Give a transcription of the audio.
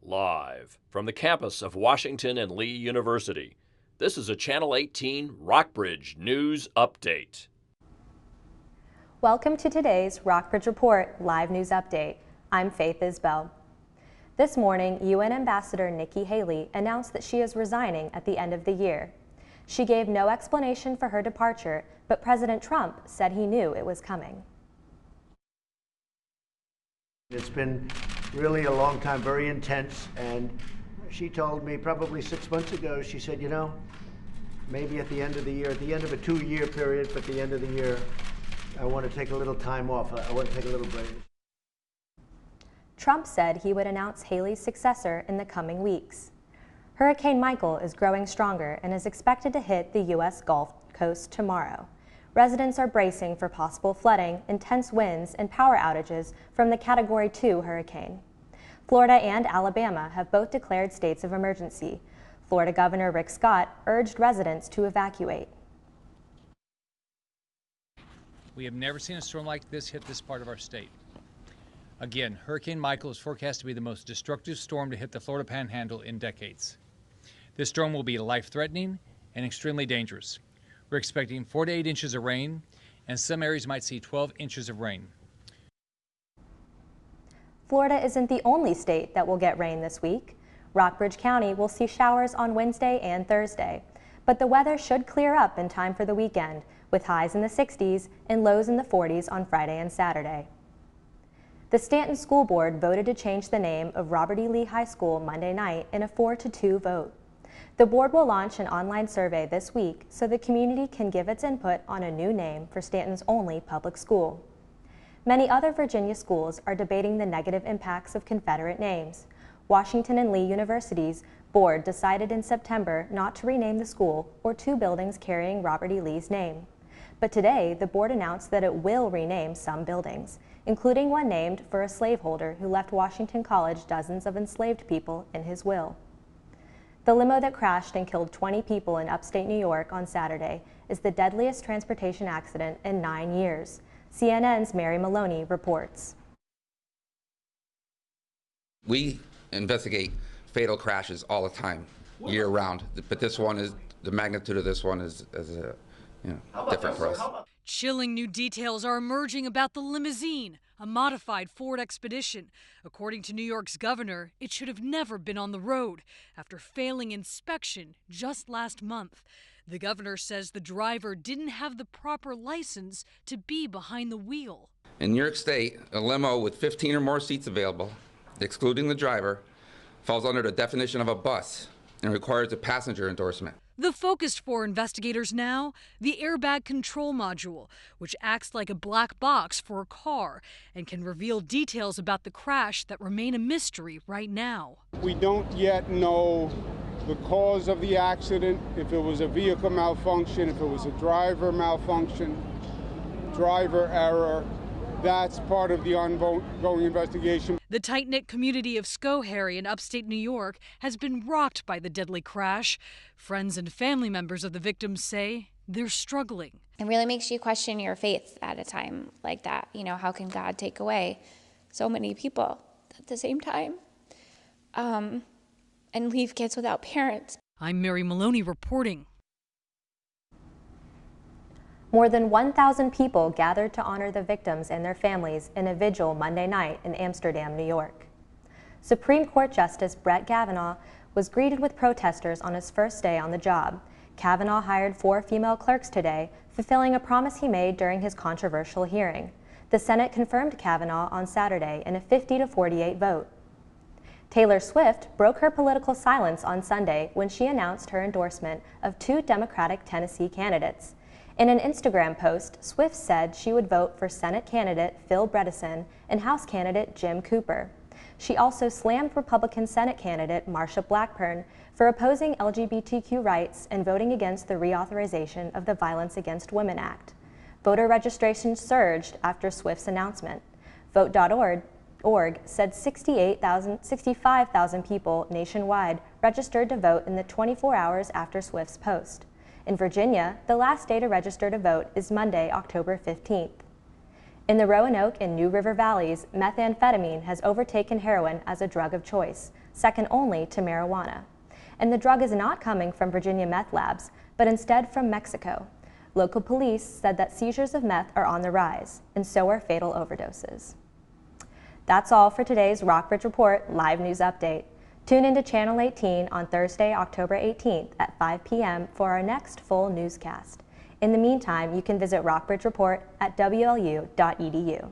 Live from the campus of Washington and Lee University, this is a Channel 18 Rockbridge News Update. Welcome to today's Rockbridge Report live news update. I'm Faith Isbell. This morning, UN Ambassador Nikki Haley announced that she is resigning at the end of the year. She gave no explanation for her departure, but President Trump said he knew it was coming. It's been really a long time, very intense, and she told me probably 6 months ago, she said, you know, maybe at the end of the year, at the end of a 2-year period, but at the end of the year, I want to take a little time off. I want to take a little break. Trump said he would announce Haley's successor in the coming weeks. Hurricane Michael is growing stronger and is expected to hit the U.S. Gulf Coast tomorrow. Residents are bracing for possible flooding, intense winds, and power outages from the Category 2 hurricane. Florida and Alabama have both declared states of emergency. Florida Governor Rick Scott urged residents to evacuate. We have never seen a storm like this hit this part of our state. Again, Hurricane Michael is forecast to be the most destructive storm to hit the Florida Panhandle in decades. This storm will be life-threatening and extremely dangerous. We're expecting 4 to 8 inches of rain, and some areas might see 12 inches of rain. Florida isn't the only state that will get rain this week. Rockbridge County will see showers on Wednesday and Thursday, but the weather should clear up in time for the weekend, with highs in the 60s and lows in the 40s on Friday and Saturday. The Stanton School Board voted to change the name of Robert E. Lee High School Monday night in a 4-2 vote. The board will launch an online survey this week so the community can give its input on a new name for Stanton's only public school. Many other Virginia schools are debating the negative impacts of Confederate names. Washington and Lee University's board decided in September not to rename the school or 2 buildings carrying Robert E. Lee's name. But today, the board announced that it will rename some buildings, including one named for a slaveholder who left Washington College dozens of enslaved people in his will. The limo that crashed and killed 20 people in upstate New York on Saturday is the deadliest transportation accident in 9 years. CNN's Mary Maloney reports. We investigate fatal crashes all the time, year round, but this one is, the magnitude of this one is different for us. Chilling new details are emerging about the limousine, a modified Ford Expedition. According to New York's governor, it should have never been on the road after failing inspection just last month. The governor says the driver didn't have the proper license to be behind the wheel. In New York State, a limo with 15 or more seats available, excluding the driver, falls under the definition of a bus and requires a passenger endorsement. The focus for investigators now, the airbag control module, which acts like a black box for a car and can reveal details about the crash that remain a mystery right now. We don't yet know the cause of the accident, if it was a vehicle malfunction, if it was a driver malfunction, driver error. That's part of the ongoing investigation. The tight-knit community of Schoharie in upstate New York has been rocked by the deadly crash. Friends and family members of the victims say they're struggling. It really makes you question your faith at a time like that. You know, how can God take away so many people at the same time and leave kids without parents? I'm Mary Maloney reporting. More than 1,000 people gathered to honor the victims and their families in a vigil Monday night in Amsterdam, New York. Supreme Court Justice Brett Kavanaugh was greeted with protesters on his first day on the job. Kavanaugh hired 4 female clerks today, fulfilling a promise he made during his controversial hearing. The Senate confirmed Kavanaugh on Saturday in a 50-48 vote. Taylor Swift broke her political silence on Sunday when she announced her endorsement of 2 Democratic Tennessee candidates. In an Instagram post, Swift said she would vote for Senate candidate Phil Bredesen and House candidate Jim Cooper. She also slammed Republican Senate candidate Marsha Blackburn for opposing LGBTQ rights and voting against the reauthorization of the Violence Against Women Act. Voter registration surged after Swift's announcement. Vote.org said 65,000 people nationwide registered to vote in the 24 hours after Swift's post. In Virginia, the last day to register to vote is Monday, October 15th. In the Roanoke and New River valleys, methamphetamine has overtaken heroin as a drug of choice. second only to marijuana. And the drug is not coming from Virginia meth labs, but instead from Mexico. Local police said that seizures of meth are on the rise, and so are fatal overdoses. That's all for today's Rockbridge Report live news update. Tune into Channel 18 on Thursday, October 18th at 5 p.m. for our next full newscast. In the meantime, you can visit Rockbridge Report at wlu.edu.